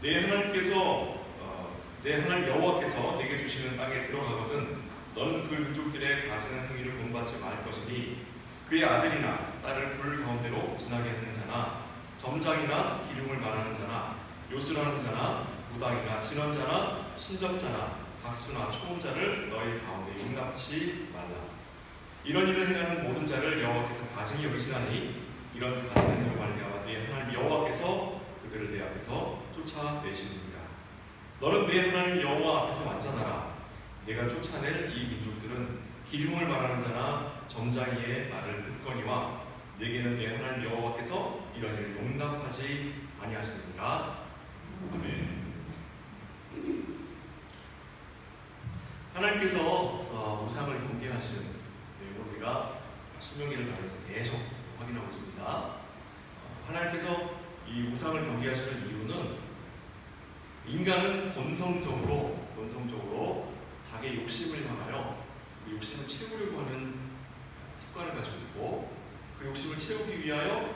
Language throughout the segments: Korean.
내 하나님 여호와께서 내게 주시는 땅에 들어가거든 너는 그 민족들의 가증한 행위를 본받지 말 것이니 그의 아들이나 딸을 불 가운데로 지나게 하는 자나 점장이나 기름을 말하는 자나 요술하는 자나 무당이나 진언자나 신접자나 박수나 초혼자를 너희 가운데 용납치 말라. 이런 일을 행하는 모든 자를 여호와께서 가증히 여기시나니 이런 가증한 일로 말미암아 네 하나님 여호와께서 그들을 내 앞에서 쫓아내시느니라. 너는 내 하나님 여호와 앞에서 완전하라. 내가 쫓아낼 이 민족들은 기름을 말하는 자나 점장이의 말을 듣거니와 내게는 내 하나님 여호와께서 이런 일을 용납하지 아니하시느니라. 아멘. 하나님께서 우상을 경계하시는 내용을 우리가 신명기를 다루면서 계속 확인하고 있습니다. 하나님께서 이 우상을 경계하시는 이유는 인간은 본성적으로 자기의 욕심을 향하여 그 욕심을 채우려고 하는 습관을 가지고 있고 그 욕심을 채우기 위하여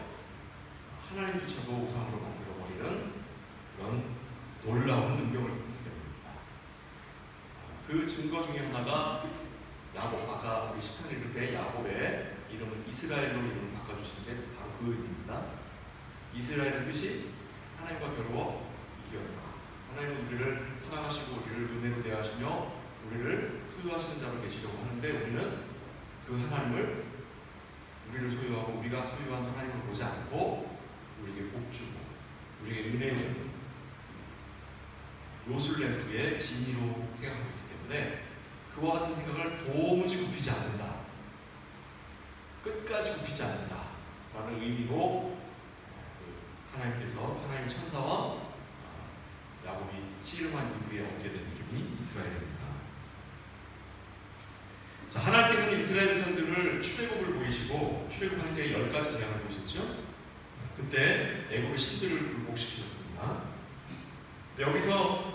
하나님조차도 우상으로 만들어버리는 그런 놀라운 능력을 갖기 때문입니다. 그 증거 중에 하나가 야곱, 아까 우리 시편 읽을 때 야곱의 이름을 이스라엘로 이름을 바꿔주신 게 바로 그 의미입니다. 이스라엘의 뜻이 하나님과 겨루어 이기었다. 하나님은 우리를 사랑하시고 우리를 은혜로 대하시며 우리를 소유하시는 자로 계시려고 하는데 우리는 그 하나님을 우리를 소유하고 우리가 소유한 하나님을 보지 않고 우리에게 복 주고 우리에게 은혜 주는 요술램프의 진리로 생각하고 있기 때문에 그와 같은 생각을 도무지 굽히지 않는다. 끝까지 굽히지 않는다 라는 의미로 하나님께서 하나님의 천사와 야곱이 씨름한 이후에 얻게 된 이름이 이스라엘입니다. 자, 하나님께서는 이스라엘 백성들을 출애굽을 보이시고 출애굽할 때 10가지 재앙을 보셨죠? 그때 애굽의 신들을 굴복시키셨습니다. 여기서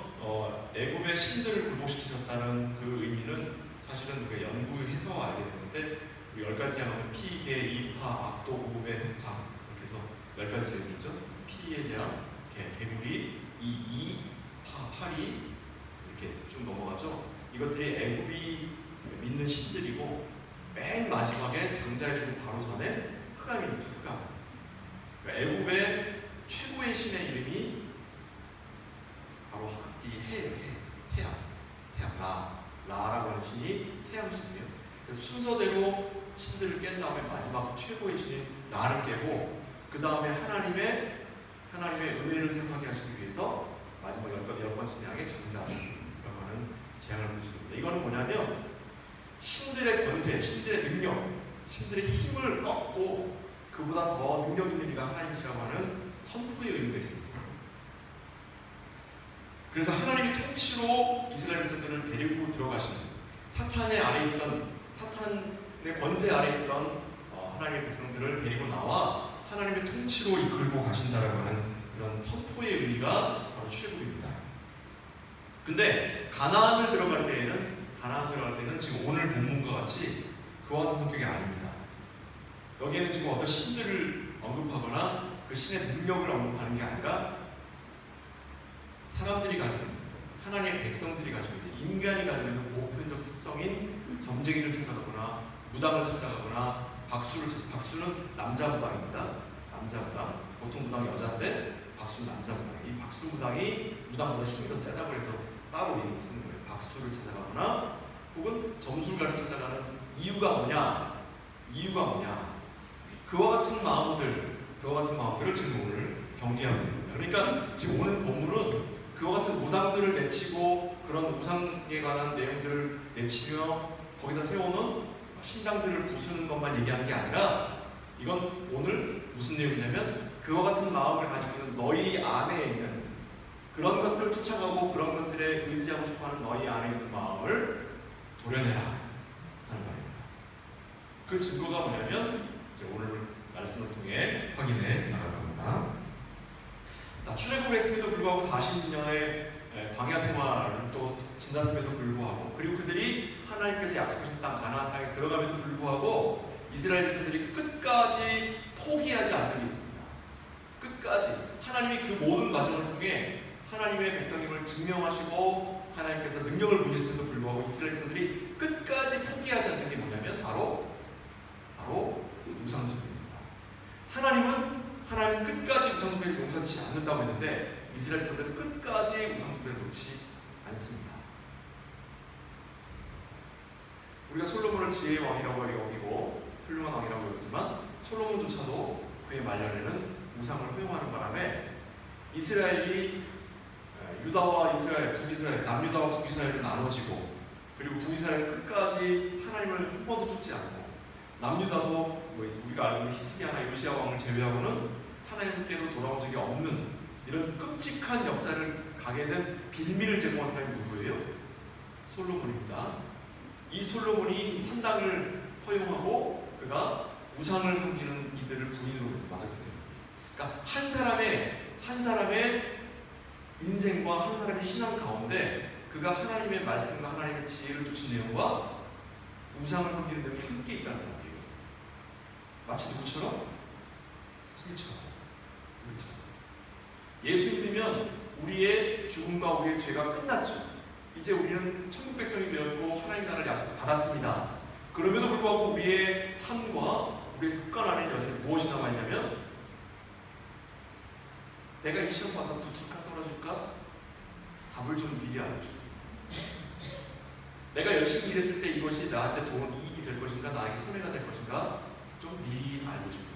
애굽의 신들을 굴복시키셨다는 그 의미는 사실은 우리가 연구해서 알게 되는데 우리 10가지 재앙은 피, 개, 이, 파, 악도, 고부배, 장 이렇게 해서 10가지 재앙이 있죠? 피의 재앙, 개구리, 이, 팔이 이렇게 쭉 넘어가죠. 이것들이 애굽이 믿는 신들이고 맨 마지막에 장자의 죽음 바로 전에 흑암이 있죠. 흑암. 그러니까 애굽의 최고의 신의 이름이 바로 이 해예요. 태양, 라라고 하는 신이 태양신이에요. 순서대로 신들을 깬 다음에 마지막 최고의 신인 라를 깨고 그 다음에 하나님의 은혜를 생각하게 하시기 위해서 마지막 10번째 재앙의 장자라고 하는 재앙을 보여줍니다. 이거는 뭐냐면 신들의 권세, 신들의 능력, 신들의 힘을 꺾고 그보다 더 능력 있는 이가 하나님이라고 하는 선포의 의미가 있습니다. 그래서 하나님의 통치로 이스라엘 백성들을 데리고 들어가시는 사탄의 권세 아래 있던 하나님의 백성들을 데리고 나와 하나님의 통치로 이끌고 가신다라고 하는 이런 선포의 의미가 바로 출애굽입니다. 근데 가나안을 들어갈 때는 지금 오늘 본문과 같이 그와 같은 성격이 아닙니다. 여기에는 지금 어떤 신들을 언급하거나 그 신의 능력을 언급하는 게 아니라 사람들이 가지고 있는 하나님의 백성들이 가지고 있는 인간이 가지고 있는 보편적 습성인 점쟁이를 찾아가거나 무당을 찾아가거나 박수는 남자 무당입니다. 남자 무당. 보통 무당이 여자인데 박수는 남자 무당. 이 박수 무당이 무당보다 힘이 더 세다고 해서 따로 이름을 쓰는 거예요. 박수를 찾아가거나 혹은 점술가를 찾아가는 이유가 뭐냐? 그와 같은 마음들을 지금 오늘 경계하고 있는 겁니다. 그러니까 지금 오늘 본문은 그와 같은 무당들을 내치고 그런 우상에 관한 내용들을 내치며 거기다 세워놓은 신당들을 부수는 것만 얘기하는 게 아니라 이건 오늘 무슨 내용이냐면 그와 같은 마음을 가지고 있는 너희 안에 있는 그런 것들을 쫓아가고 그런 것들에 의지하고 싶어하는 너희 안에 있는 마음을 도려내라 하는 말입니다. 그 증거가 뭐냐면 이제 오늘 말씀을 통해 확인해 나갈 겁니다. 자, 출애굽했음에도 불구하고 40년의 광야 생활을 또 지났음에도 불구하고 그리고 그들이 하나님께서 약속하신 땅 가나안 땅에 들어감에도 불구하고 이스라엘 백성들이 끝까지 포기하지 않는 게 있습니다. 끝까지 하나님이 그 모든 과정을 통해 하나님의 백성임을 증명하시고 하나님께서 능력을 보이셨음에도 불구하고 이스라엘 백성들이 끝까지 포기하지 않는 게 뭐냐면 바로 우상숭배입니다. 하나님 끝까지 우상숭배를 용서치 않는다고 했는데 이스라엘 백성들은 끝까지 우상숭배를 놓지 않습니다. 우리가 솔로몬을 지혜의 왕이라고 여기고 훌륭한 왕이라고 여기지만 솔로몬조차도 그의 말년에는 우상을 허용하는 바람에 이스라엘이 유다와 이스라엘, 북이스라엘, 남유다와 북이스라엘로 나눠지고 그리고 북이스라엘 끝까지 하나님을 한 번도 쫓지 않고 남유다도 우리가 알고 있는 히스기야나 요시야 왕을 제외하고는 하나님께로 돌아온 적이 없는 이런 끔찍한 역사를 가게 된 빌미를 제공한 사람이 누구예요? 솔로몬입니다. 이 솔로몬이 산당을 허용하고 그가 우상을 섬기는 이들을 부인으로 맞았기 때문에 그러니까 한 사람의 인생과 한 사람의 신앙 가운데 그가 하나님의 말씀과 하나님의 지혜를 쫓은 내용과 우상을 섬기는 내용이 함께 있다는 거예요. 마치 누구처럼? 우리처럼. 예수 믿으면 우리의 죽음과 우리의 죄가 끝났죠. 이제 우리는 천국 백성이 되었고 하나님 나라를 약속 받았습니다. 그럼에도 불구하고 우리의 삶과 우리의 습관 안에 여전히 무엇이 남아있냐면 내가 이 시험 봐서 붙을까 떨어질까? 답을 좀 미리 알고 싶어요. 내가 열심히 일했을 때 이것이 나한테 이익이 될 것인가 나에게 손해가 될 것인가 좀 미리 알고 싶어요.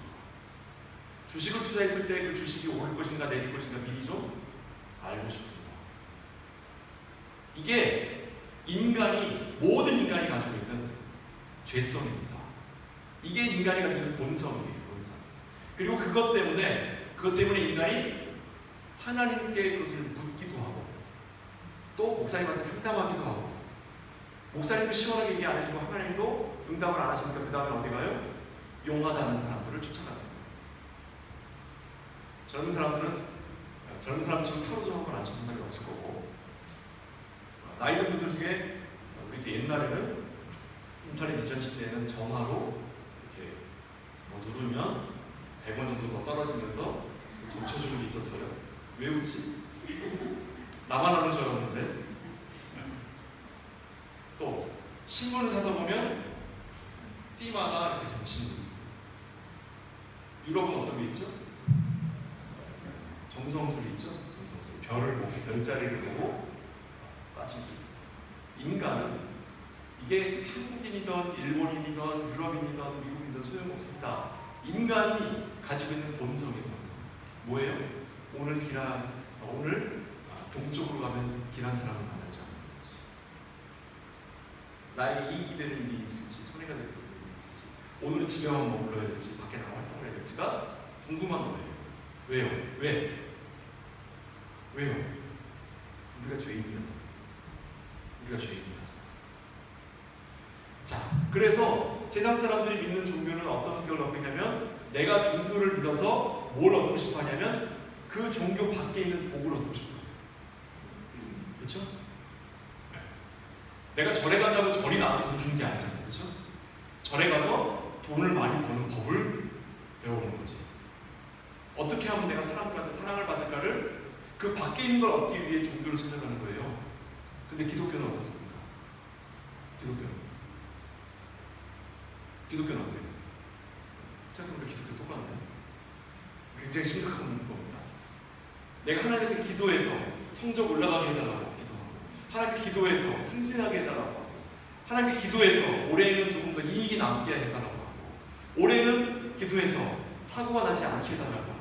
주식을 투자했을 때 그 주식이 오를 것인가 내릴 것인가 미리 좀 알고 싶어요. 이게 모든 인간이 가지고 있는 죄성입니다. 이게 인간이 가지고 있는 본성이에요. 본성. 그리고 그것 때문에 인간이 하나님께 그것을 묻기도 하고 또 목사님한테 상담하기도 하고 목사님도 시원하게 얘기 안 해주고 하나님도 응답을 안 하시니까 그 다음에 어디 가요? 용하다는 사람들을 쫓아가는 거예요. 젊은 사람 지금 타로 좀 한번 안 쳐본 사람이 없을 거고 나이 든 분들 중에 우리도 옛날에는 인터넷 이전 시대에는 전화로 이렇게 누르면 100원 정도 더 떨어지면서 점쳐주는 게 있었어요. 왜 웃지? 나만 하는 줄 알았는데. 또 신문을 사서 보면 띠마다 이렇게 점치는 게 있었어요. 유럽은 어떤 게 있죠? 정성술이 있죠? 정성술. 별을 보고 별자리를 보고 따지고 있어요. 인간은 이게 한국인이든 일본인이든 유럽인이든 미국인이든 소용없습니다. 인간이 가지고 있는 본성이에요. 본성. 뭐예요? 오늘 동쪽으로 가면 길한 사람을 만나지 않는 거지. 나에게 이익이 되는 일이 있을지 손해가 되는 일이 있을지 오늘은 집에만 머물러야 될지 밖에 나가 활동을 해야 될지가 궁금한 거예요. 왜요? 왜요? 우리가 죄인이라서. 자, 그래서 세상 사람들이 믿는 종교는 어떤 성격을 갖고 있냐면 내가 종교를 믿어서 뭘 얻고 싶어 하냐면 그 종교 밖에 있는 복을 얻고 싶어요. 그렇죠? 내가 절에 간다고 절이 나한테 돈 주는 게 아니잖아요. 그렇죠? 절에 가서 돈을 많이 버는 법을 배우는 거지. 어떻게 하면 내가 사람들한테 사랑을 받을까를 그 밖에 있는 걸 얻기 위해 종교를 찾아가는 거예요. 근데 기독교는 어떻습니까? 기독교는 어때요? 생각해보면 기독교 똑같나요? 굉장히 심각한 겁니다. 내가 하나님께 기도해서 성적 올라가게 해달라고 기도하고 하나님께 기도해서 승진하게 해달라고 하고 하나님께 기도해서 올해에는 조금 더 이익이 남게 해달라고 하고 올해는 기도해서 사고가 나지 않게 해달라고 하고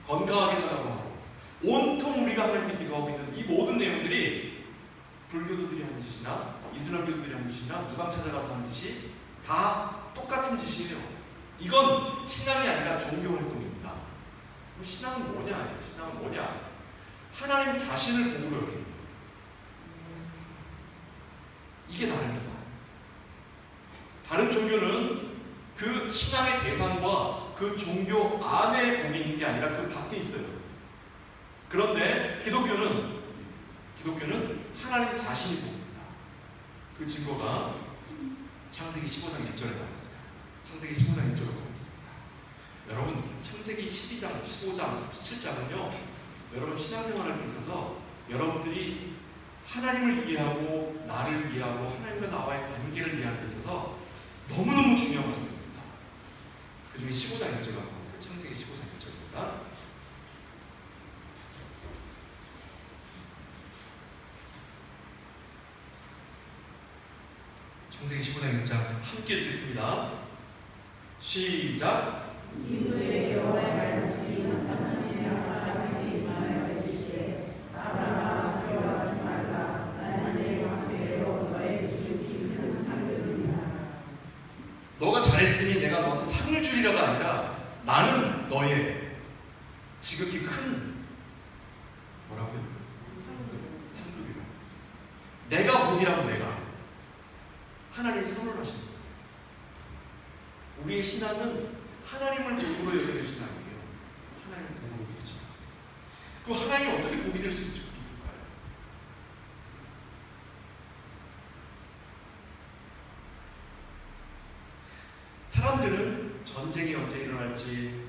건강하게 해달라고 하고 온통 우리가 하나님께 기도하고 있는 이 모든 내용들이 불교도들이 하는 짓이나 이슬람교도들이 하는 짓이나 무당 찾아가서 하는 짓이 다 똑같은 짓이에요. 이건 신앙이 아니라 종교 활동입니다. 그럼 신앙은 뭐냐? 하나님 자신을 복으로 여기는 거예요. 이게 다릅니다. 다른 종교는 그 신앙의 대상과 그 종교 안에 복이 있는 게 아니라 그 밖에 있어요. 그런데 기독교는 하나님 자신이 복입니다. 그 증거가 창세기 15장 1절에 나와 있어요. 창세기 15장 1절에 나와 있습니다. 여러분 창세기 12장, 15장, 17장은요 여러분 신앙생활에 있어서 여러분들이 하나님을 이해하고 나를 이해하고 하나님과 나와의 관계를 이해하는 데 있어서 너무너무 중요한 말씀입니다. 그 중에 15장 1절과 창세기 15장 1절입니다. 창세기 15장 1절 함께 읽겠습니다. 시작. 이후에 여호와의 말씀이 사람에게 아브라함에게 임하여 이르시되 아브라함아 두려워하지 말라. 나는 내 방패로 너의 지극히 큰 상을 주리라. 너가 잘했으니 내가 너한테 상을 주리라가 아니라 나는 너의 지극히 큰 뭐라고요? 상을 주리라. 내가 복이라고 내가 하나님이 선언하신 거예요. 우리의 신앙은 하나님을 복으로 여기는 신앙이에요. 하나님을 복으로 여기는 신앙. 그럼 하나님이 어떻게 복이 될 수 있을까요? 사람들은 전쟁이 언제 일어날지,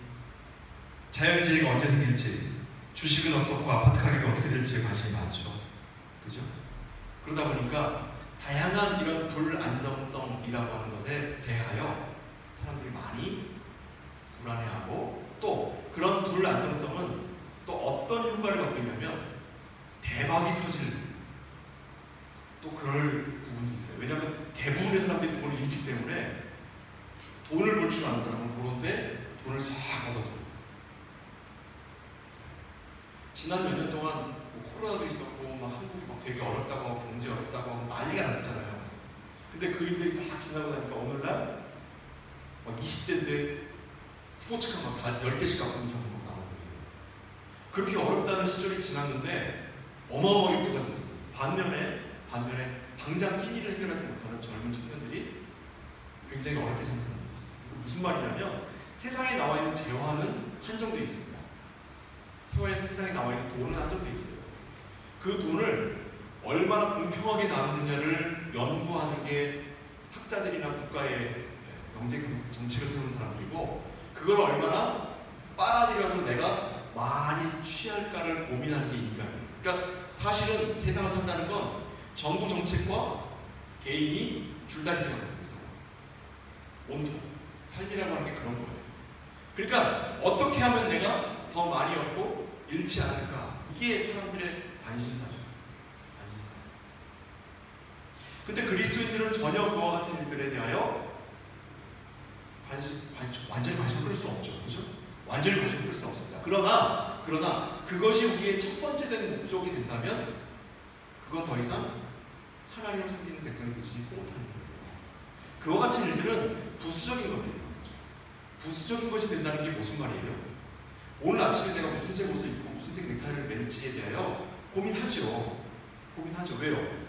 자연재해가 언제 생길지, 주식은 어떻고 아파트 가격이 어떻게 될지에 관심이 많죠. 그죠? 그러다 보니까 다양한 이런 불안정성이라고 하는 것에 대하여 사람들이 많이 불안해하고, 또 그런 불안정성은 또 어떤 효과를 갖고 있냐면 대박이 터질 또 그럴 부분도 있어요. 왜냐하면 대부분의 사람들이 돈을 잃기 때문에 돈을 벌 줄 아는 사람은 그런데 돈을 싹 얻어도 지난 몇 년 동안 뭐 코로나도 있었고 막 한국이 막 되게 어렵다고 하고 경제 어렵다고 하고 난리가 났었잖아요. 근데 그 일들이 싹 지나고 나니까 오늘날 막 20대인데 스포츠카 막 다 10대씩 갖고 있는 사람이 막 나오는 거예요. 그렇게 어렵다는 시절이 지났는데 어마어마하게 부자 됐어요. 반면에 당장 끼니를 해결하지 못하는 젊은 청년들이 굉장히 어렵게 사는 사람들이 있어요. 무슨 말이냐면 세상에 나와 있는 재화는 한정되어 있습니다. 세상에 나와 있는 돈은 한정되어 있어요. 그 돈을 얼마나 공평하게 나누느냐를 연구하는 게 학자들이나 국가의 경제 정책을 세우는 사람들이고, 그걸 얼마나 빨아들여서 내가 많이 취할까를 고민하는 게 인간이에요. 그러니까 사실은 세상을 산다는 건 정부 정책과 개인이 줄다리기 하는 거죠. 온통 삶이라고 하는 게 그런 거예요. 그러니까 어떻게 하면 내가 더 많이 얻고 잃지 않을까, 이게 사람들의 관심사죠. 근데 그리스도인들은 전혀 그와 같은 일들에 대하여 완전히 관심을 끌 수 없죠. 그렇죠? 완전히 관심을 끌 수 없습니다. 그러나 그것이 우리의 첫 번째 된 목적이 된다면 그건 더 이상 하나님을 섬기는 백성이 되지 못하는 거예요. 그와 같은 일들은 부수적인 것들이에요. 부수적인 것이 된다는 게 무슨 말이에요? 오늘 아침에 내가 무슨 색 옷을 입고 무슨 색 넥타이를 매는지에 대하여 고민하죠. 왜요?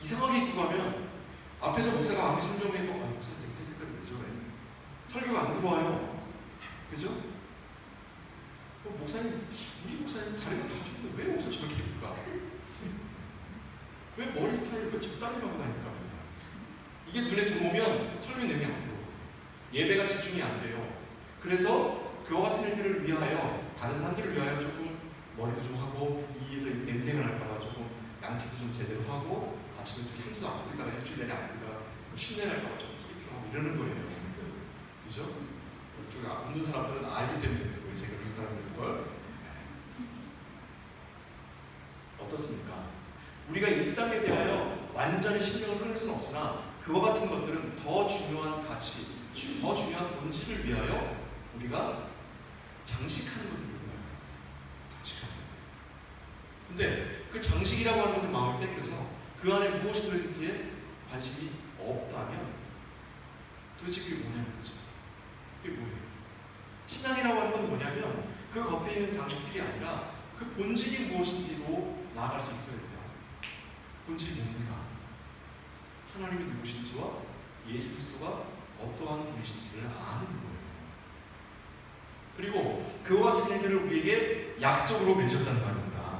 이상하게 입고 가면 앞에서 목사가 아무리 설명해도 목사 넥타이 색깔이 왜 저래? 설교가 안 들어와요. 그죠? 목사님, 우리 목사님 다른 거 다 좋은데 왜 옷을 저렇게 입을까? 왜 머리 스타일을 왜 적당히라고 다닐까? 이게 눈에 들어오면 설교 내용이 안 들어오거든요. 예배가 집중이 안 돼요. 그래서 그와 같은 일들을 위하여, 다른 사람들을 위하여 조금 머리도 좀 하고, 이에서 냄새가 날까봐 조금 양치도 좀 제대로 하고, 아침에 좀 향수도 안 뿌리다가 일주일 내내 안 뿌리다가 쉰내 날까봐 좀 뿌리고 이러는 거예요. 그죠? 이쪽에 웃는 사람들은 알기 때문에 그런 거예요. 제가 그런 사람들인 걸. 어떻습니까? 우리가 일상에 대하여 완전히 신경을 끊을 수는 없으나 그와 같은 것들은 더 중요한 가치, 더 중요한 본질을 위하여 우리가 장식하는 것을 누려요. 장식하는 것을. 근데 그 장식이라고 하는 것을 마음을 뺏겨서 그 안에 무엇이 들어있는지에 관심이 없다면 도대체 그게 뭐냐는 거죠. 그게 뭐예요? 신앙이라고 하는 건 뭐냐면 그 겉에 있는 장식들이 아니라 그 본질이 무엇인지로 나아갈 수 있어야 돼요. 본질이 뭡니까? 하나님이 누구신지와 예수 그리스도가 어떠한 분이신지를 아는 거예요. 그리고 그와 같은 일들을 우리에게 약속으로 맺었다는 말입니다.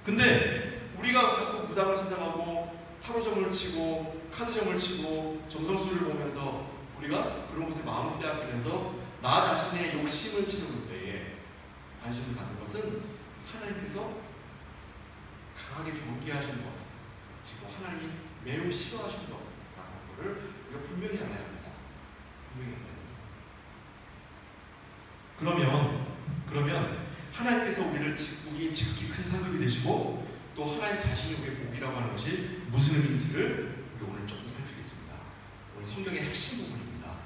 근데 우리가 자꾸 무당을 찾아가고 타로점을 치고 카드점을 치고 점성술을 보면서 우리가 그런 것에 마음을 빼앗기면서 나 자신의 욕심을 채우는 때에 관심을 갖는 것은 하나님께서 강하게 경계하시는 것이고 하나님이 매우 싫어하시는 것이라는 것을 우리가 분명히 알아야 합니다. 분명히 알아야 합니다. 그러면 하나님께서 우리 지극히 큰 상급이 되시고 또 하나님 자신이 우리의 복이라고 하는 것이 무슨 의미인지를 우리 오늘 조금 살피겠습니다. 오늘 성경의 핵심 부분입니다.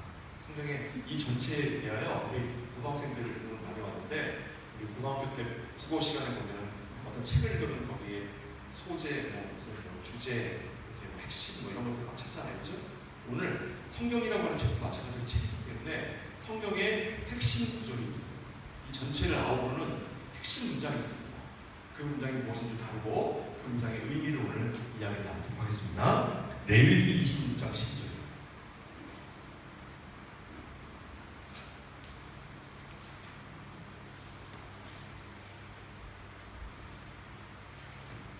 성경의 이 전체에 대하여 우리 고등학생들을 많이 왔는데 우리 고등학교 때 국어 시간에 보면 어떤 책을 읽으면 거기에 소재, 무슨 주제, 이렇게 핵심 이런 것들 막 찾잖아요, 그죠? 오늘 성경이라고 하는 책도 마찬가지로 책이기 때문에 성경의 핵심 구절이 있습니다. 이 전체를 아우르는 핵심 문장이 있습니다. 그 문장이 무엇인지 다루고 그 문장의 의미를 오늘 이야기 나누도록 하겠습니다. 레위기 26장 10절.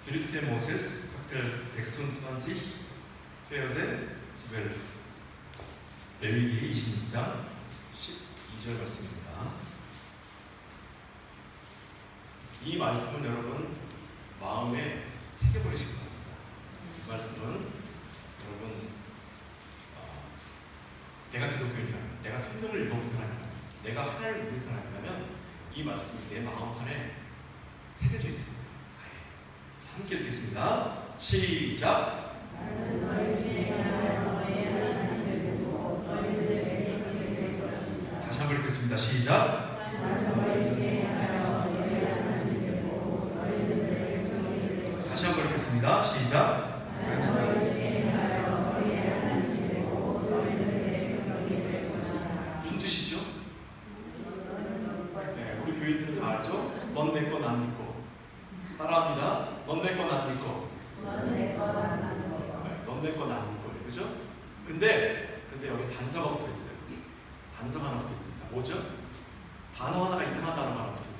Dritte Moses, Kapitel 26, Verse 12. 레위기 26장 12절 말씀입니다. 이 말씀은 여러분 마음에 새겨버리시기 바랍니다. 이 말씀은 여러분 내가 기독교인이라면, 내가 성경을 읽어본 사람이라면, 내가 하나님을 믿는 사람이라면 이 말씀이 내 마음판에 새겨져 있습니다. 자, 함께 읽겠습니다. 시작. 다시 한번 읽겠습니다. 시작. 다시 한번 읽겠습니다. 시작. 무슨 뜻이죠? 네, 우리 교인들은 다 알죠? 넌 내 거 난 네 거. 따라합니다. 넌 내 거 난 네 거. 넌 내 거 난 네 거. 그죠? 근데 여기 단서가 붙어 있어요. 단서가 하나 붙어 있습니다. 뭐죠? 단어 하나가 이상한 단어가 하나 붙어 있어요.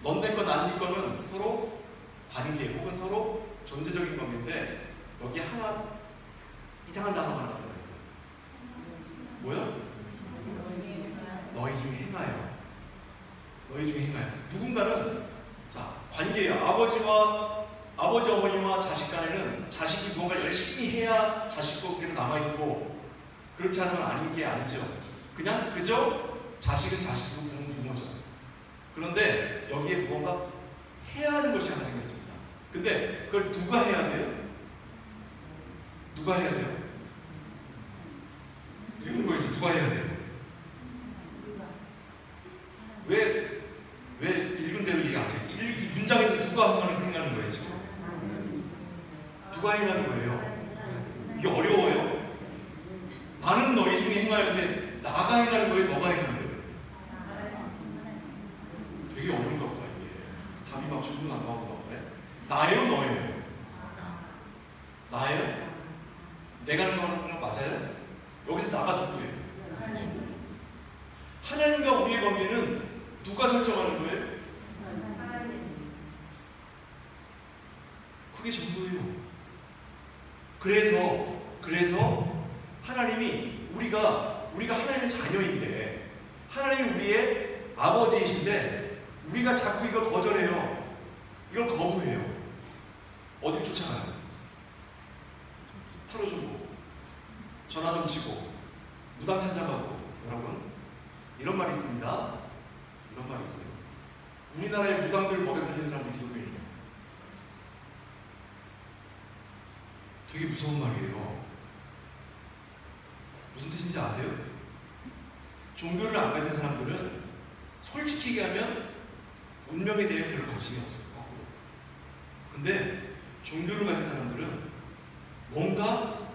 넌 내 거 난 네 거는 서로 관계 혹은 서로 존재적인 관계인데 여기 하나 이상한 단어가 하나 들어가 있어요. 뭐야? 너희 중에 행하여. 너희 중에 행하여. 누군가는 자 관계예요. 아버지 어머니와 자식 간에는 자식이 무언가 열심히 해야 자식과 그대로 남아있고 그렇지 않으면 아닌 게 아니죠. 그냥 그저 자식은 자식이고 부모는 부모죠. 그런데 여기에 무언가 해야 하는 것이 하나 생겼습니다. 근데 그걸 누가 해야 돼요? 누가 해야 돼요? 읽는 거에서 누가 해야 돼요? 왜 읽은 대로 얘기 안 해요? 이 문장에서 누가 행하는 거예요 지금? 누가 행하는 거예요? 이게 어려워요. 나는 너희 중에 행하였는데 나가 행하는 거예요? 너가 행하는 거예요? 되게 어려운가 보다 이게. 답이 막 주문 안 나오고 나예요? 너예요? 나예요? 내가 하는 거 맞아요? 여기서 나가 누구예요? 하나님과 우리의 관계는 누가 설정하는 거예요? 그게 전부예요. 그래서 하나님이 우리가 하나님의 자녀인데 하나님이 우리의 아버지이신데 우리가 자꾸 이걸 거절해요. 이걸 거부해요. 어딜 쫓아가요? 털어주고 전화 좀 치고 무당 찾아가고. 여러분 이런 말이 있습니다. 이런 말이 있어요. 우리나라의 무당들 먹여 살리는 사람들이 기독교인이에요. 되게 무서운 말이에요. 무슨 뜻인지 아세요? 종교를 안 가진 사람들은 솔직히 얘기하면 운명에 대해 별로 관심이 없어요. 근데 종교를 가진 사람들은 뭔가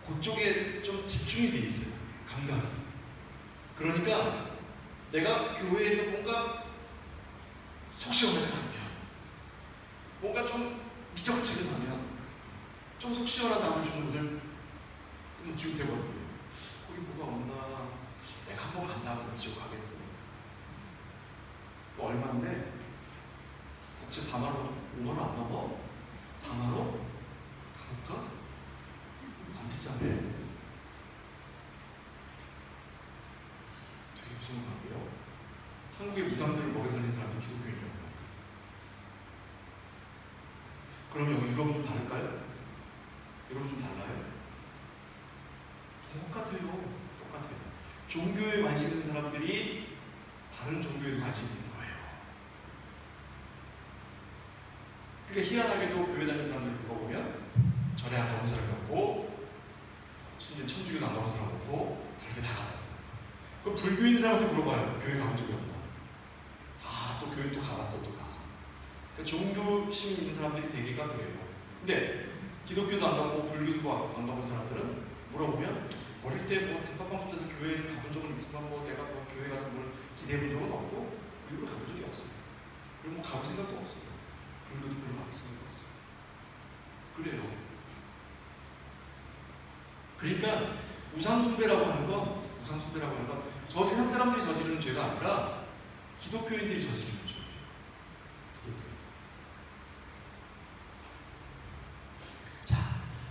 그쪽에 좀 집중이 돼 있어요. 감각이. 그러니까 내가 교회에서 뭔가 속 시원하지 않으면, 뭔가 좀 미적지근하면, 좀 속 시원한 답을 주는 것을 좀 기웃해버리고요. 거기 뭐가 없나, 내가 한번 간다고 지옥 가겠어. 또 얼마인데? 복채 4만원, 5만원 안 넘어? 4만원? 가볼까? 안 비싸네. 되게 무서운 말이에요. 한국의 무당들을 먹여 살리는 사람이 기독교인이라고. 그럼 여기 유럽은 좀 다를까요? 유럽은 좀 달라요? 똑같아요. 종교에 관심 있는 사람들이 다른 종교에도 관심이 있는 거예요. 그러니까 희한하게도 교회 다니는 사람들을 물어보면 절에 안 가본 사람이 없고, 심지어 천주교도 안 가본 사람 없고, 다들 다 가봤어요. 그럼 불교인 사람한테 물어봐요. 교회 가본 적이 없나? 다 또 교회 또 가봤어, 또 가. 그러니까 종교심이 있는 사람들이 대개가 그래요. 근데 기독교도 안 가고 불교도 안 가본 사람들은 물어보면 어릴 때 뭐 대파빵 집에서 교회 가본 적은 있지만 뭐 내가 뭐 교회 가서 뭘 기대해 본 적은 없고 일부러 가본 적이 없어요. 그리고 뭐 가볼 생각도 없어요. 불교도 별로 가볼 생각도 없어요. 그래요. 그러니까 우상숭배라고 하는 건 저 세상 사람들이 저지르는 죄가 아니라 기독교인들이 저지르는 죄예요. 기독교인. 자,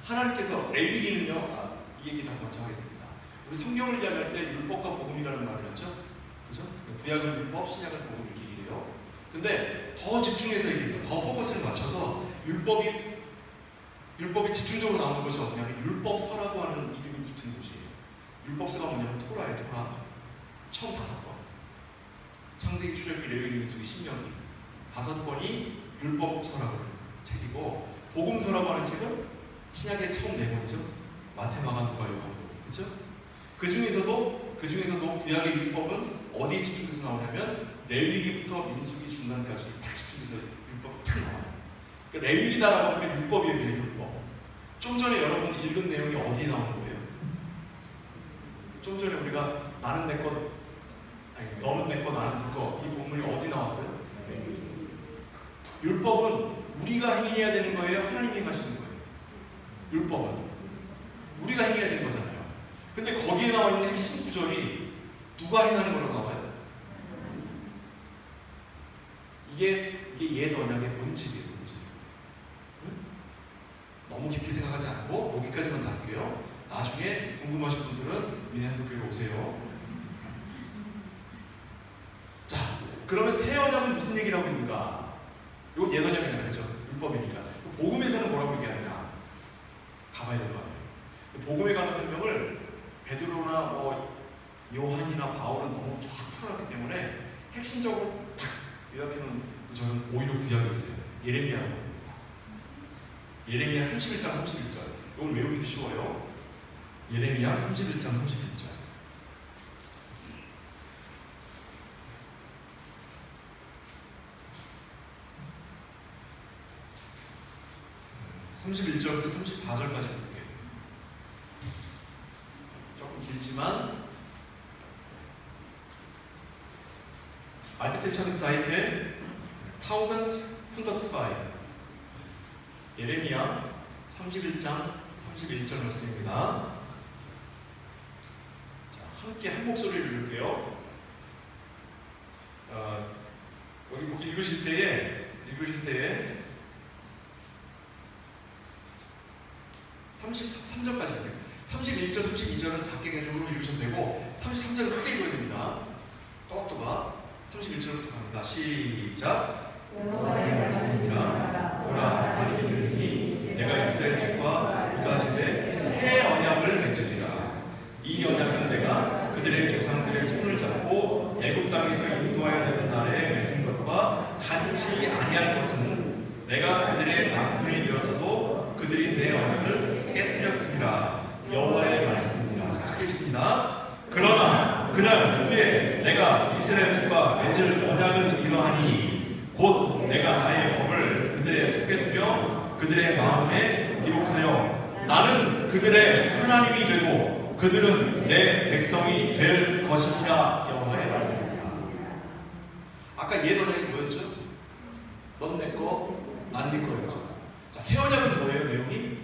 하나님께서 레위기는요. 이 얘기를 한번 먼저 하겠습니다. 우리 성경을 이야기할 때 율법과 복음이라는 말을 하죠. 그죠? 구약은 율법, 신약은 복음 이렇게 얘기해요. 근데 더 집중해서 얘기해서 더 포커스를 맞춰서 율법이 집중적으로 나오는 것이 어디냐면 율법서라고 하는 이름이 붙은 곳이에요. 율법서가 뭐냐면 토라예요. 토라. 처음 5권. 창세기, 출애굽기, 레위기, 민수기, 신명기 5권이 율법서라고 하는 책이고, 복음서라고 하는 책은 신약의 처음 4권이죠. 마태, 마가, 누가, 요한, 그렇죠? 그 중에서도 구약의 율법은 어디에 집중해서 나오냐면 레위기부터 민수기 중간까지 딱 집중해서 율법이 탁 나와요. 그러니까 레위기다라고 하면 율법이에요, 율법. 좀 전에 여러분 읽은 내용이 어디에 나오는 거예요? 좀 전에 우리가 나는 내 것, 너는 내 것, 나는 네 것, 이 본문이 어디 나왔어요? 율법은 우리가 행해야 되는 거예요? 하나님이 행하시는 거예요? 율법은 우리가 행해야 되는 거잖아요. 근데 거기에 나와 있는 핵심 구절이 누가 행하는 거라고 나와요? 이게 옛 언약의 본질이에요. 본질. 응? 너무 깊게 생각하지 않고 여기까지만 다룰게요. 나중에 궁금하신 분들은 민현도교회로 오세요. 자, 그러면 새 언약은 무슨 얘기를 하고 있는가? 이건 옛 언약이잖아요, 그렇죠? 율법이니까. 복음에서는 뭐라고 얘기하느냐? 가봐야 될 거 아니에요. 복음에 관한 설명을 베드로나 뭐 요한이나 바울은 너무 쫙 풀어놨기 때문에 핵심적으로 탁 요약해놓은 구절은 오히려 구약이 있어요. 예레미야 31장 31절. 이건 외우기도 쉬워요. 예레미야 31장 31절. 31절부터 34절까지 볼게요. 조금 길지만 알트 테스타멘트 사이트에 1102 예레미야 31장 31절 말씀입니다. 자, 함께 한 목소리를 읽을게요. 여기 읽으실 때에 33절까지 할게요. 31절, 32절은 작게 그냥 주로 읽으셔도 되고 33절은 크게 읽어야 됩니다. 또박또박 31절부터 갑니다. 시작. 여호와의 말씀이라 오라 하나님이 이르니 내가 이스라엘 집과 유다 집에 새 언약을 맺으리라. 이 언약은 내가 그들의 조상들의 손을 잡고 애굽 땅에서 인도하여 내는 날에 맺은 것과 같이 아니할 것은 내가 그들의 남편이 되어서도 그들이 내 언약을 깨뜨렸습니다. 여호와의 말씀입니다. 자, 읽겠습니다. 그러나 그날 후에 내가 이스라엘 집과 맺을 언약은 이러하니 곧 내가 나의 법을 그들의 속에 두며 그들의 마음에 기록하여 나는 그들의 하나님이 되고 그들은 내 백성이 될 것이니라. 여호와의 말씀입니다. 아까 옛 언약이 뭐였죠? 넌 내 거, 난 네 거였죠. 자, 새 언약은 뭐예요? 내용이?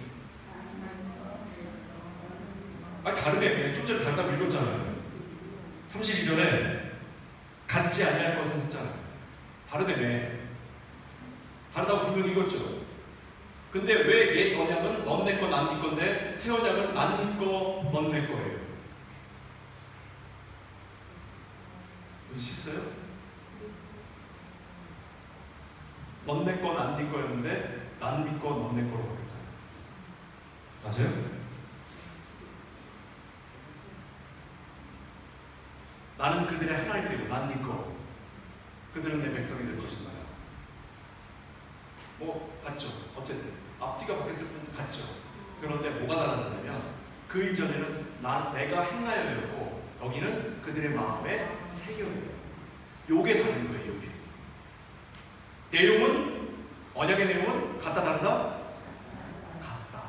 다르네. 좀 전에 다르다고 읽었잖아요. 32절에 같지 아니할 것은 했잖아요. 다르다며. 다르다고 분명히 읽었죠. 근데 왜 옛 언약은 넌 내 거, 난 네 건데 새 언약은 난 네 거, 넌 내 거예요? 눈치 챘어요? 넌 내 거, 난 네 거였는데 난 네 거, 넌 내 거로 바뀌었잖아요. 맞아요? 나는 그들의 하나님이 되고 난 네 거. 그들은 내 백성이 될 것이다. 뭐 같죠. 어쨌든 앞뒤가 바뀌었을 뿐 같죠. 그런데 뭐가 달라졌냐면 그 이전에는 내가 행하여였고 여기는 그들의 마음에 새겨요. 요게 다른 거예요. 요게 내용은 언약의 내용은 같다 다르다? 같다.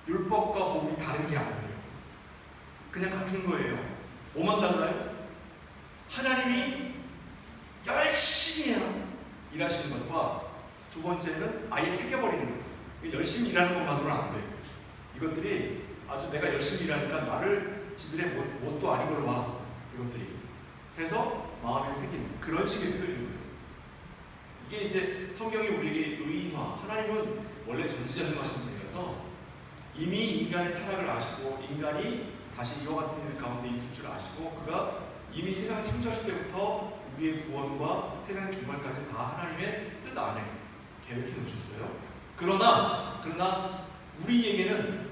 율법과 복음이 다른 게 아니에요. 그냥 같은 거예요. 뭐만 달라요? 하나님이 열심히 일하시는 것과 두 번째는 아예 새겨버리는 것. 열심히 일하는 것만으로는 안 돼요. 이것들이 아주 내가 열심히 일하니까 나를 지들의 못도 아니고로 막 이것들이 해서 마음에 새기는 그런 식의 표현인 거예요. 이게 이제 성경이 우리에게 의인화. 하나님은 원래 전지전능하신 분이어서 이미 인간의 타락을 아시고 인간이 다시 이와 같은 일 가운데 있을 줄 아시고 그가 이미 세상을 창조하실 때부터 우리의 구원과 세상의 종말까지 다 하나님의 뜻 안에 계획해 놓으셨어요. 그러나 우리는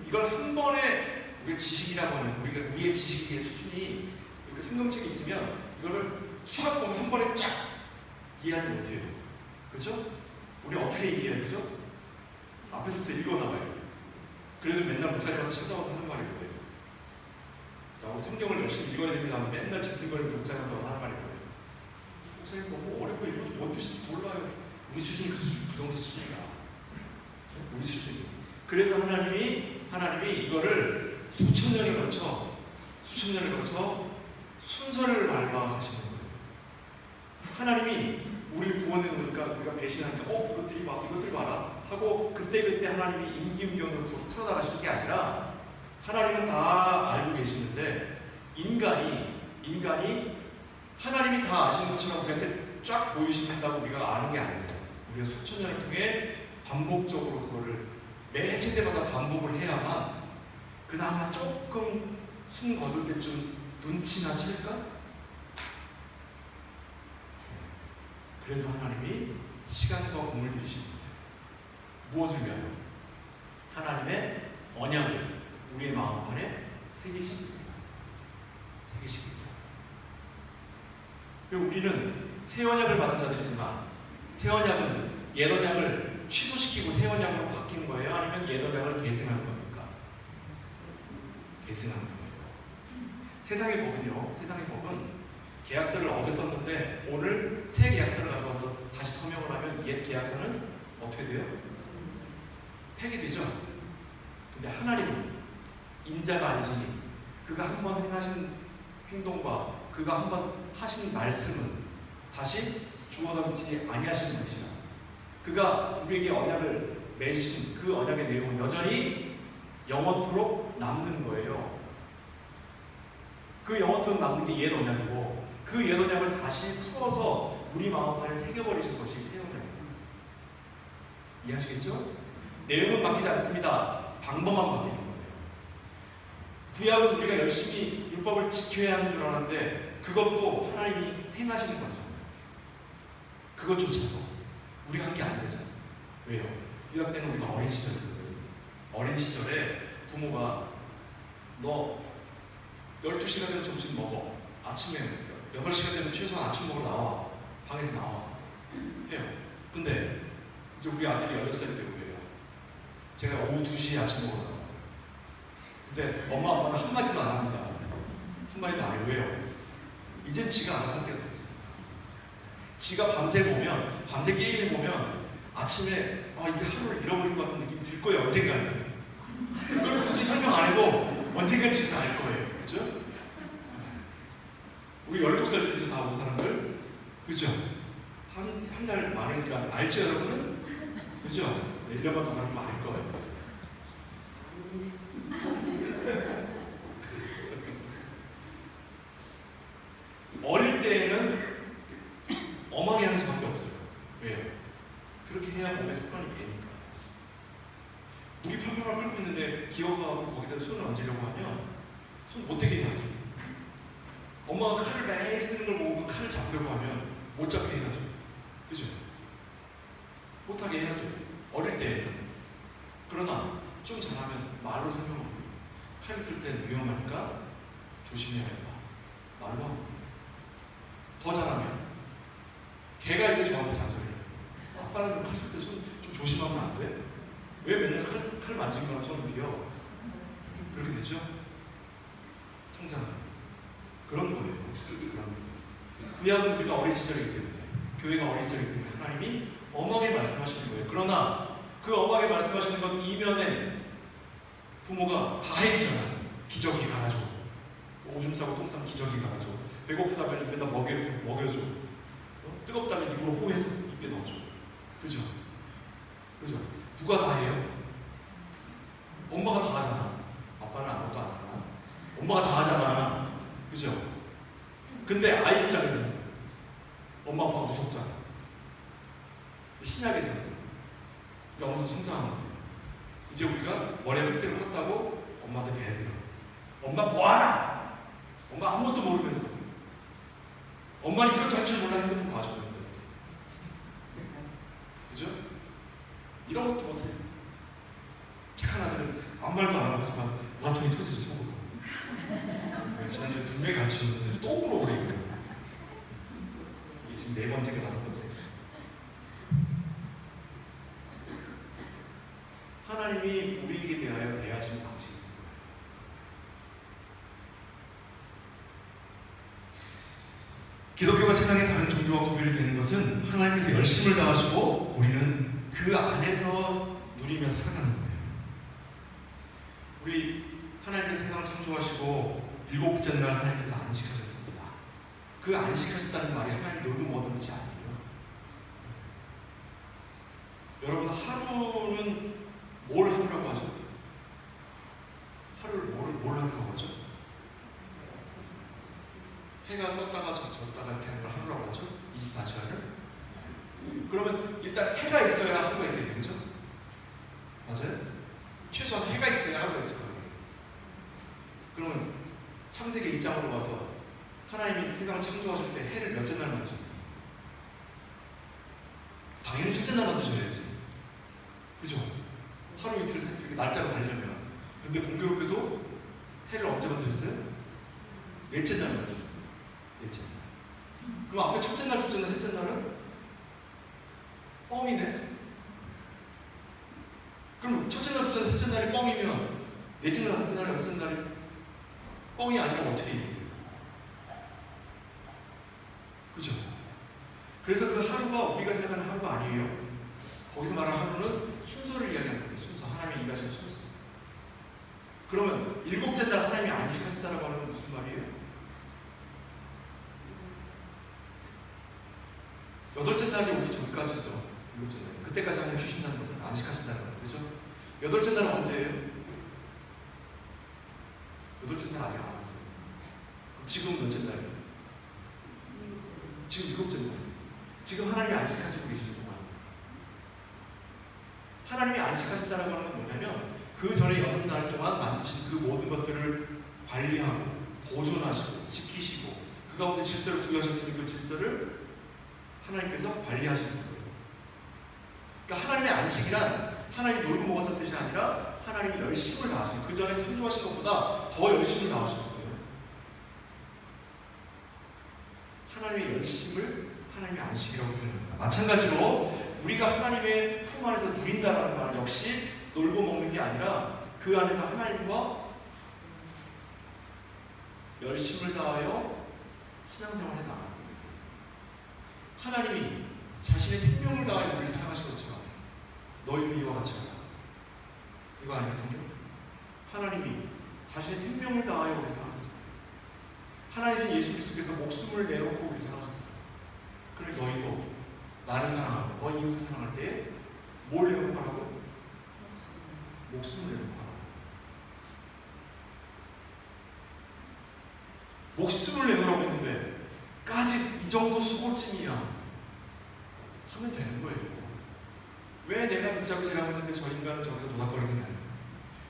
이걸 한 번에 우리가 지식이라고 하는 우리의 지식의 수준이 이렇게 생명책이 있으면 이거를 쫙 보면 한 번에 쫙 이해하지 못해요. 그렇죠? 우리 어떻게 이해해야 되죠? 앞에서부터 읽어나가요. 그래도 맨날 목사님한테 찾아와서 하는 말이 뭐예요? 자, 우리 성경을 열심히 읽어야 됩니다. 맨날 집중거리면서 목사님한테 하는 말이 뭐예요? 목사님 너무 어렵고 이것도 뭔 뜻인지 몰라요. 우리 수준이 그 정도 수준이야. 우리 수준이. 그래서 하나님이 이거를 수천 년을 거쳐 순서를 밟아 하시는 거예요. 하나님이 우리를 구원해 놓으니까 우리가 배신하니까 이것들이 봐라 하고 그때 하나님이 임기응변으로 풀어나가시는 게 아니라 하나님은 다 알고 계시는데 인간이 하나님이 다 아시는 것처럼 우리한테 쫙 보이신다고 우리가 아는 게 아니에요. 우리가 수천 년을 통해 반복적으로 그거를 매 세대마다 반복을 해야만 그나마 조금 숨 거둘 때쯤 눈치나 챌까? 그래서 하나님이 시간과 공을 들이십니다. 무엇을 위하여? 하나님의 언약을 우리의 마음 안에 새기십니다. 우리는 새 언약을 받은 자들이지만 새 언약은 옛 언약을 취소시키고 새 언약으로 바뀐 거예요? 아니면 옛 언약을 계승하는 겁니까? 계승하는 거예요. 세상의 법은 계약서를 어제 썼는데 오늘 새 계약서를 가져와서 다시 서명을 하면 옛 계약서는 어떻게 돼요? 폐기되죠? 근데 하나님은 인자가 아니시니 그가 한번 행하신 행동과 그가 한번 하신 말씀은 다시 주워담지 아니하시는 것이라 그가 우리에게 언약을 맺으신 그 언약의 내용은 여전히 영원토록 남는 거예요. 그 영원토록 남는 게 옛 언약이고 그 옛 언약을 다시 풀어서 우리 마음 안에 새겨버리신 것이 새 언약입니다. 이해하시겠죠? 내용은 바뀌지 않습니다. 방법만 바뀌는 거예요. 구약은 우리가 열심히 율법을 지켜야 하는 줄 알았는데 그것도 하나님이 행하시는 거죠. 그것조차도 우리가 한 게 아니잖아요. 왜요? 구약 때는 우리가 어린 시절이거든요. 어린 시절에 부모가 너 12시간 되면 점심 먹어. 아침에 8시간 되면 최소한 아침 먹으러 나와. 방에서 나와. 해요. 근데 이제 우리 아들이 16살 때고요. 제가 오후 2시에 아침 먹으러 나와요. 근데 엄마 아빠는 한마디도 안 합니다. 한마디도 안 해요. 왜요? 이젠 지가 알아서 할 때가 됐어요. 지가 밤새 게임을 보면 아침에 이게 하루를 잃어버린 것 같은 느낌이 들 거예요. 언젠가는. 그걸 굳이 설명 안 해도 언젠가 지가 알 거예요. 그죠? 우리 17살 때죠. 다 온 사람들. 그죠? 한 살 많으니까 알죠, 여러분은? 그죠? 1년만 더 살면 알 거예요. 그죠? 어릴 때에는 엄하게 하는 수밖에 없어요. 왜요? 그렇게 해야 몸에 습관이 배니까. 물이 펄펄 끓고 있는데 기어가고 거기다 손을 얹으려고 하면 손 못대게 해야지. 엄마가 칼을 매일 쓰는 걸 보고 그 칼을 잡으려고 하면 못 잡게 해야죠. 그죠? 못하게 해야죠. 어릴 때에는. 그러나 좀 잘하면 말로 설명하고 칼 쓸 땐 위험하니까 조심해야 한다. 말로 하고 더 잘하면 걔가 이제 저한테 잔소리를 해요. 아빠는 칼 쓸 때 손 좀 조심하면 안 돼? 왜 맨날 칼 만지는 거랑 손을 비워? 그렇게 되죠? 성장하는 그런 거예요. 구약은 우리가 어린 시절이기 때문에, 교회가 어린 시절이기 때문에 하나님이 엄하게 말씀하시는 거예요. 그러나 그 엄하게 말씀하시는 것 이면에 부모가 다 해주잖아요. 기저귀 갈아줘. 오줌 싸고 똥 싸면 기저귀 갈아줘. 배고프다면 입에다 먹여줘. 뜨겁다면 입으로 호해서 입에 넣어줘. 그죠? 그죠? 누가 다 해요? 엄마가 다 하잖아. 아빠는 아무것도 안 하나? 엄마가 다 하잖아. 그죠? 근데 아이 입장에서는 엄마 아빠가 무섭잖아. 신약에서는 이제 어느 정도 성장하는 거예요. 이제 우리가 머리가 끝대로 컸다고 엄마한테 대들어. 엄마 뭐하나? 엄마 아무것도 모르면서. 엄마는 이것도 할 줄 몰라 핸드폰 봐주면서. 그죠? 이런 것도 못해. 착한 아들은 아무 말도 안 하고 하지만 우라통이 터지지 속으로. 지난주에 분명히 가르치는데 또 물어버리고. 이게 지금 4번째가 5번째. 하나님이 우리에게 대하여 대하시는 방식입니다. 기독교가 세상의 다른 종교와 구별이 되는 것은 하나님께서 열심을 다하시고 우리는 그 안에서 누리며 살아가는 거예요. 우리 하나님께서 세상을 창조하시고 7번째 날 하나님께서 안식하셨습니다. 그 안식하셨다는 말이 하나님 놀고 먹었던 뜻이 아니에요. 여러분, 하루는 뭘 하루라고 하죠? 하루를 뭘 하루라고 하죠? 해가 떴다가 졌다가 이렇게 하는 걸 하루라고 하죠? 24시간을? 그러면 일단 해가 있어야 하루가 있겠네요. 그죠? 맞아요? 최소한 해가 있어야 하루가 있을 거예요. 그러면 창세기 1장으로 가서 하나님이 세상을 창조하실 때 해를 몇째 날 만드셨어요? 당연히 셋째 날 만드셔야지. 그죠? 하루 이틀 이렇게 날짜가 다르려면. 근데 공교롭게도 해를 언제 만드셨어요? 넷째 날 만드셨어요. 넷째 날. 그럼 앞에 첫째 날, 둘째 날, 셋째 날은 뻥이네. 그럼 첫째 날, 둘째 날, 셋째 날이 뻥이면 넷째 날, 다섯째 날, 여섯째 날이 뻥이 아니면 어떻게 해요? 그죠? 그래서 그 하루가 우리가 생각하는 하루가 아니에요. 거기서 말하는 하루는 순서를 이야기하는 겁니다. 순서. 하나님이 일하신 순서. 그러면 7째 날 하나님이 안식하셨다라고 하는 건 무슨 말이에요? 8째 날이 오기 전까지죠. 7째 날. 그때까지 하나님 쉬신다는 거죠. 안식하신다는 거죠. 그죠? 8째 날은 언제예요? 8째 날 아직 안 왔어요. 지금 몇째 날이에요? 지금 7째 날이에요. 지금 하나님이 안식하시고 계시는 동안. 하나님이 안식하신다는 하는 건 뭐냐면 그 전에 6날 동안 만드신 그 모든 것들을 관리하고 보존하시고 지키시고 그 가운데 질서를 부여하셨으니 그 질서를 하나님께서 관리하시는 거예요. 그러니까 하나님의 안식이란 하나님이 놀고 먹었다는 뜻이 아니라 하나님이 열심을 다하시는, 그 전에 창조하신 것보다 더 열심을 다하시는 거예요. 하나님의 열심을 하나님의 안식이라고 표현합니다. 마찬가지로 우리가 하나님의 품 안에서 누린다라는 말 역시 놀고 먹는 게 아니라 그 안에서 하나님과 열심을 다하여 신앙생활을 나가는 거예요. 하나님이 자신의 생명을 다하여 우리를 사랑하신 것처럼 너희도 이와 같이 하라. 이거 아니에요, 성경? 하나님이 자신의 생명을 다하여 우리를 사랑하셨잖아요. 하나님 예수 그리스도께서 목숨을 내놓고 우리를 사랑하셨잖아요. 그래 너희도 나를 사랑하고 너 이웃을 사랑할 때 뭘 내놓고 하라고? 목숨을 내놓고 하라고. 목숨을 내놓으라고 했는데 까짓 이 정도 수고쯤이야 하면 되는 거예요. 왜 내가 붙잡으시라고 했는데 저 인간은 저기서 노닥거리는 거예요?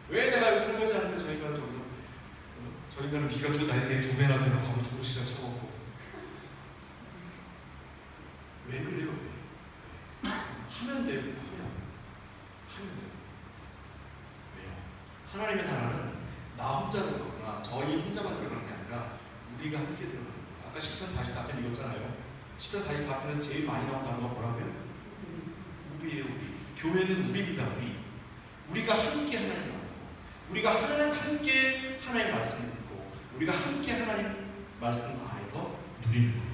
왜 내가 여기 설거지 하는데 저 인간은 저기서 저 인간은 위가 내 2배나 되는 밥을 2그릇이나 쳐먹고 하면 되고 하면 돼요. 왜요? 하나님의 나라는 나 혼자 들어가거나 저희 혼자만 들어가는 게 아니라 우리가 함께 들어가는 거예요. 아까 10편 44편 읽었잖아요. 10편 44편에서 제일 많이 나온 단어가 뭐라고요? 우리예요. 우리. 교회는 우리입니다. 우리가 함께 하나님을 만나고 우리가 함께 하나님의 말씀을 듣고 우리가 함께 하나님 말씀 안에서 누리는 거예요.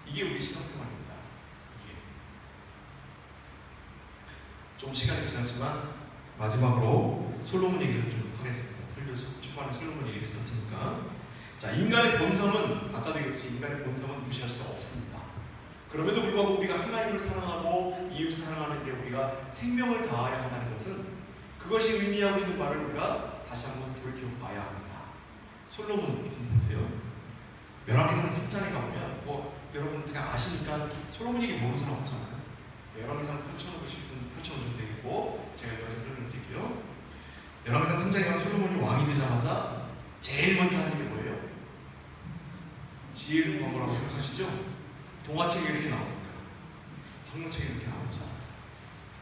이게 우리 신앙생활입니다. 이게 좀 시간이 지났지만 마지막으로 솔로몬 얘기를 좀 하겠습니다. 초반에 솔로몬 얘기를 했었으니까. 자, 인간의 본성은 아까도 얘기했듯이 인간의 본성은 무시할 수 없습니다. 그럼에도 불구하고 우리가 하나님을 사랑하고 이웃을 사랑하는 데 우리가 생명을 다해야 한다는 것은 그것이 의미하고 있는 바를 우리가 다시 한번 돌이켜 봐야 합니다. 솔로몬 한번 보세요. 열왕기상 3장에 가보면 여러분 그냥 아시니까 솔로몬 얘기 모르는 사람 없잖아요. 열왕기상 펼쳐놓으실 분 펼쳐놓으셔도 되겠고 제가 여러 설명을 드릴게요. 열왕기상 3장에 가면 솔로몬이 왕이 되자마자 제일 먼저 하는 게 뭐예요? 지혜를 구한 거라고 생각하시죠? 동화책에 이렇게 나오니까 성경책에 이렇게 나오죠.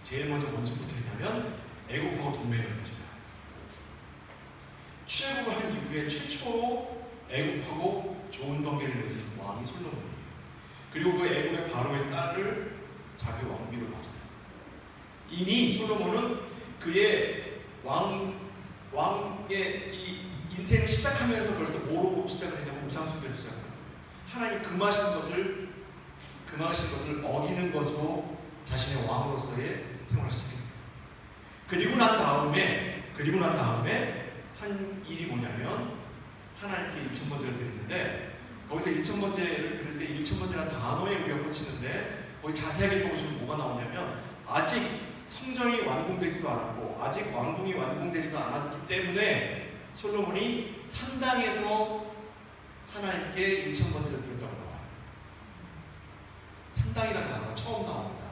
제일 먼저부터 했냐면 애국하고 동맹을 맺어요. 출애굽을 한 이후에 최초로 애국하고 좋은 관계를 맺은 왕이 솔로몬이에요. 그리고 그 애국의 바로의 딸을 자기 왕비로 맞아요. 이미 솔로몬은 그의 왕의 이 인생을 시작하면서 벌써 뭐로 시작을 했냐면 우상숭배를 시작해요. 하나님 금하신 것을 어기는 것으로 자신의 왕으로서의 생활을 시작했어요. 그리고 난 다음에 한 일이 뭐냐면 하나님께 1,000번제를 드리는데 거기서 1,000번제를 드릴 때 1,000번제라는 단어에 우리가 꽂히는데 거기 자세하게 보시면 뭐가 나오냐면 아직 성전이 완공되지도 않았고 아직 왕궁이 완공되지도 않았기 때문에 솔로몬이 산당에서 하나님께 1,000번제를 드렸다고 나와요. 산당이라는 단어가 처음 나옵니다.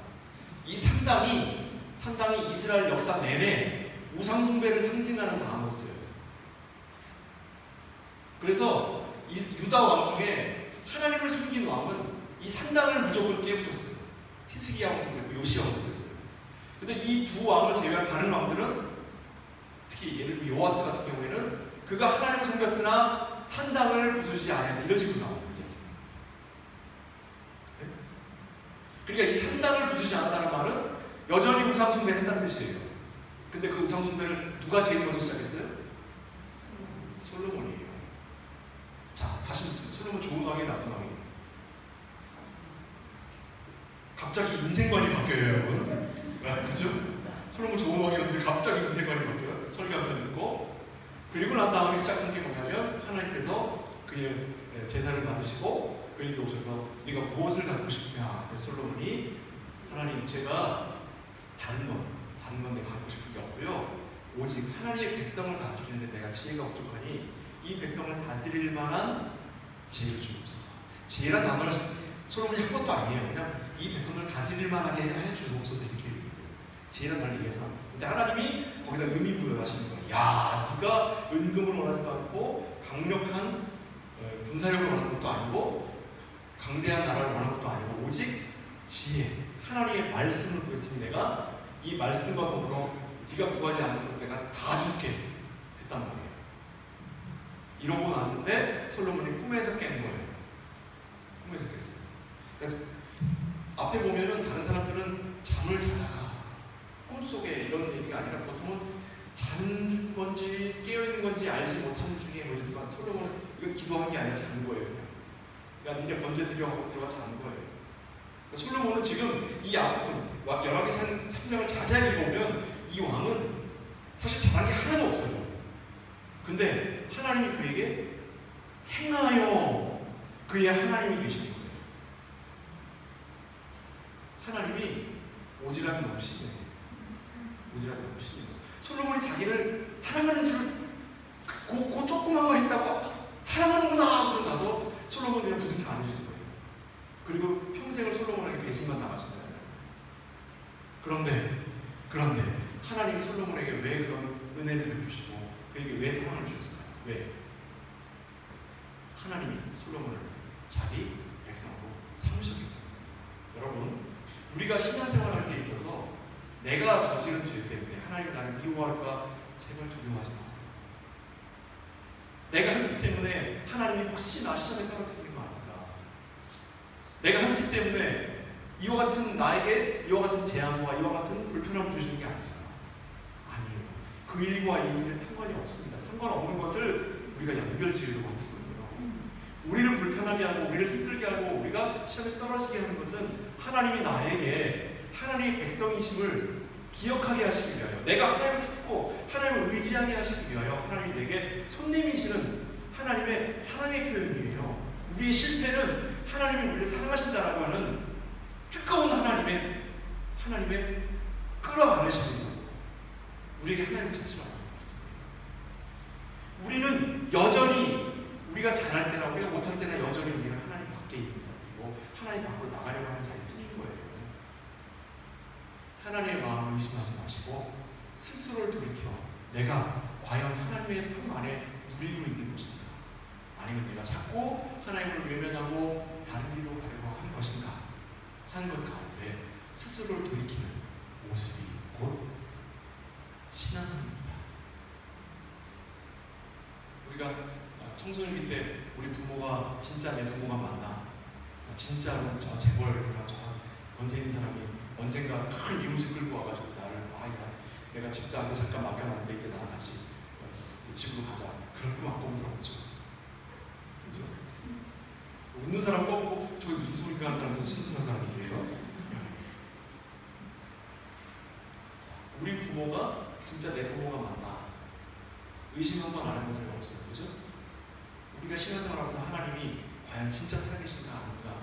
이 산당이 이스라엘 역사 내내 우상숭배를 상징하는 단어였어요. 그래서 이 유다 왕 중에 하나님을 섬긴 왕은 이 산당을 무조건 깨부셨어요. 히스기야 왕도 그랬고 요시야 왕도 그랬어요. 근데 이 두 왕을 제외한 다른 왕들은 특히 예를 들면 요아스 같은 경우에는 그가 하나님을 섬겼으나 산당을 부수지 않았다 이런 식으로 나옵니다. 네? 그러니까 이 산당을 부수지 않았다는 말은 여전히 우상숭배를 했다는 뜻이에요. 근데 그 우상숭배를 누가 제일 먼저 시작했어요? 솔로몬이에요. 자, 다시 묻습니다. 솔로몬 좋은 왕이에요, 나쁜 왕이에요? 갑자기 인생관이 바뀌어요, 여러분. 그렇죠? 솔로몬 좋은 왕이었는데 갑자기 인생관이 바뀌어요. 설교 한 편 듣고 그리고 난 다음에 시작한 게 뭐냐면 하나님께서 그의 제사를 받으시고 그에게 오셔서 네가 무엇을 갖고 싶으냐? 솔로몬이 하나님 제가 다른 건 내가 갖고 싶은 게 없고요. 오직 하나님의 백성을 다스리는데 내가 지혜가 부족하니 이 백성을 다스릴 만한 지혜를 주옵소서. 지혜란 단어를 솔로몬이 한 것도 아니에요. 그냥 이 백성을 다스릴 만하게 해 주옵소서 이렇게 얘기했어요. 지혜란 단어를 얘기해서 안 했어요. 근데 하나님이 거기다 의미 부여하시는 거예요. 야, 네가 은금을 원하지도 않고 강력한 군사력을 원하는 것도 아니고 강대한 나라를 원하는 것도 아니고 오직 지혜, 하나님의 말씀을 구했으니 내가 이 말씀과 더불어 네가 구하지 않는 것 내가 다 줄게 했단 말이에요. 이러고 났는데 솔로몬이 꿈에서 깬 거예요. 꿈에서 깼어요. 그러니까 앞에 보면은 다른 사람들은 잠을 자다가 꿈속에 이런 얘기가 아니라 보통은 자는 건지 깨어있는 건지 알지 못하는 중에 뭐 이러지만 솔로몬은 이건 기도한 게 아니라 잔 거예요. 그냥 니네 번제 드려 하고 들어가 잔 거예요. 그러니까 솔로몬은 지금 이 앞부분 열왕기상 3장을 자세하게 보면 이 왕은 사실 잘한 게 하나도 없어요. 근데 하나님이 그에게 행하여 그의 하나님이 되시는 거예요. 하나님이 오지랖이 너무 심해요. 오지랖이 너무 심해요. 솔로몬이 자기를 사랑하는 줄 그 조그만 거 했다고 사랑하는구나 하고서 가서 솔로몬이랑 부둥켜 안으시는 거예요. 그리고 평생을 솔로몬에게 배신만 당하신다. 그런데 하나님이 솔로몬에게 왜 그런 은혜를 베푸시고 그에게 왜 사랑을 주셨을까요? 왜? 하나님이 솔로몬을 자기 백성으로 삼으셨기 때문에. 여러분, 우리가 신앙생활할 때 있어서 내가 저지른 죄 때문에 하나님 나를 미워할까 제발 두려워하지 마세요. 내가 한 짓 때문에 하나님이 혹시 나 시험에 떨어뜨리는 거 아닌가? 내가 한 짓 때문에 이와 같은 나에게 이와 같은 재앙과 이와 같은 불편함을 주시는 게 아니라 아니에요. 그 일과 이 일은 상관이 없습니다. 상관없는 것을 우리가 연결지으려고 하는 거예요. 우리를 불편하게 하고 우리를 힘들게 하고 우리가 시험에 떨어지게 하는 것은 하나님이 나에게 하나님의 백성이심을 기억하게 하시기 위하여, 내가 하나님을 찾고 하나님을 의지하게 하시기 위하여 하나님이 내게 손님이시는 하나님의 사랑의 표현이에요. 우리의 실패는 하나님이 우리를 사랑하신다라고 하는 두꺼운 하나님의 끌어안으시는 거예요. 우리에게 하나님을 찾으라고 하는 말씀이에요. 우리는 여전히 우리가 잘할 때나 우리가 못할 때나 여전히 우리는 하나님 밖에 있는 자이고 하나님 밖으로 나가려고 하는 자일 뿐인 거예요. 하나님의 마음을 의심하지 마시고 스스로를 돌이켜 내가 과연 하나님의 품 안에 누리고 있는 것인가, 아니면 내가 자꾸 하나님을 외면하고 다른 길로 가려고 하는 것인가 하는 것 가운데 스스로를 돌이키는 모습이 곧 신앙입니다. 우리가 청소년기 때 우리 부모가 진짜 내 부모가 맞나, 진짜로 저 재벌이나 저 권세 있는 사람이 언젠가 큰 리무진 끌고 와가지고 나를 내가 집사한테 잠깐 맡겨놨는데 이제 나랑 같이 이제 집으로 가자. 그런 꿈 안 꾸면서 없죠. 그죠? 웃는 사람 꺾고 저기 무슨 소리가 하는 사람 더 순수한 사람들이에요. 우리 부모가 진짜 내 부모가 맞나 의심 한번 안 해본 사람이 없어요. 그죠? 우리가 신앙생활하면서 하나님이 과연 진짜 살아계신가 아닌가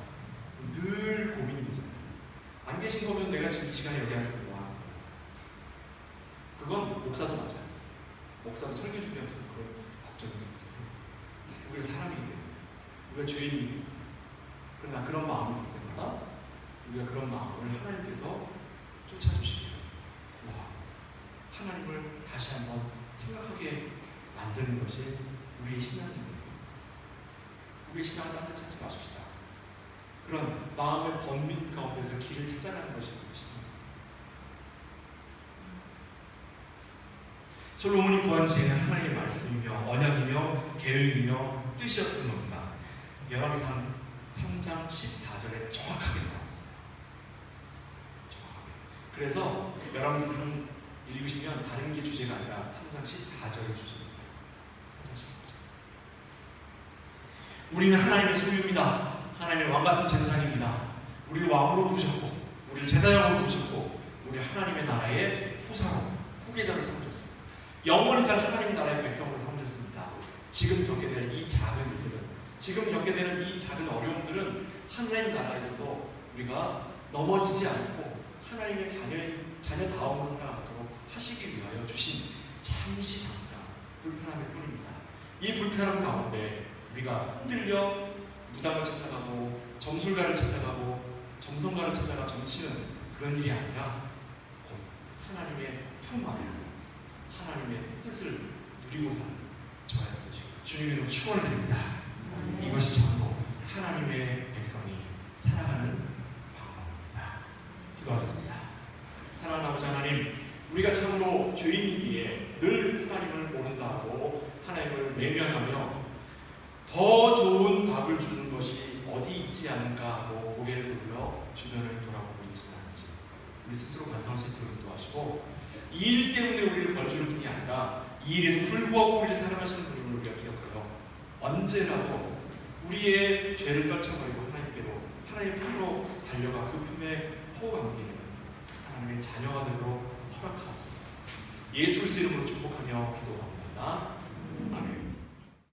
늘 고민이 되잖아요. 안 계신 거면 내가 지금 이 시간에 여기 앉아서 뭐 하는 거예요? 그건 목사도 마찬가지예요. 목사도 설교 준비하면서 그런 걱정이 들거든요. 우리가 사람이기 때문에, 우리가 죄인이기 때문에. 그러나 그런 마음이 들 때마다 우리가 그런 마음을 하나님께서 쫓아주시기를 구하고 하나님을 다시 한번 생각하게 만드는 것이 우리의 신앙입니다. 우리의 신앙을 딴 데서 찾지 마십시다. 그런 마음의 번민 가운데서 길을 찾아가는 것이 우리입니다. 솔로몬이 구한 지혜는 하나님의 말씀이며 언약이며 계획이며 뜻이었던 겁니다. 열왕기상 3장 14절에 정확하게 나왔어요. 정확하게. 그래서 열왕기상 읽으시면 다른 게 주제가 아니라 3장 14절의 주제입니다. 3장 14절. 우리는 하나님의 소유입니다. 하나님의 왕같은 제사장입니다. 우리를 왕으로 부르셨고 우리를 제사장으로 부르셨고 우리 하나님의 나라의 후계자로 삼으셨습니다. 영원히 살 하나님의 나라의 백성으로 삼으셨습니다. 지금 겪게 되는 이 작은 일들은, 지금 겪게 되는 이 작은 어려움들은 하나님의 나라에서도 우리가 넘어지지 않고 하나님의 자녀다움으로 살아가도록 하시기 위하여 주신 잠시 잠깐 불편함일 뿐입니다. 이 불편함 가운데 우리가 흔들려 무당을 찾아가고 점술가를 찾아가고 점성가를 찾아가 점치는 그런 일이 아니라 곧 하나님의 품 안에서 하나님의 뜻을 누리고 사는 저야 되시고 주님의 이름으로 축원을 드립니다. 이것이 전부 하나님의 백성이 살아가는 방법입니다. 기도하겠습니다. 사랑하는 아버지 하나님, 우리가 참으로 죄인이기에 늘 하나님을 모른다 하고 하나님을 외면하며 더 좋은 답을 주는 것이 어디 있지 않은가 하고 고개를 돌려 주변을 돌아보고 있지는 않은지 우리 스스로 반성할 수 있도록 인도하시고, 이 일 때문에 우리를 벌주는 분이 아니라 이 일에도 불구하고 우리를 사랑하시는 분임을 우리가 기억하여 언제라도 우리의 죄를 떨쳐버리고 하나님께로, 하나님의 품으로 달려가 그 품에 호흡하기는 하나님의 자녀가 되도록 허락하옵소서. 예수 그리스도 이름으로 축복하며 기도합니다.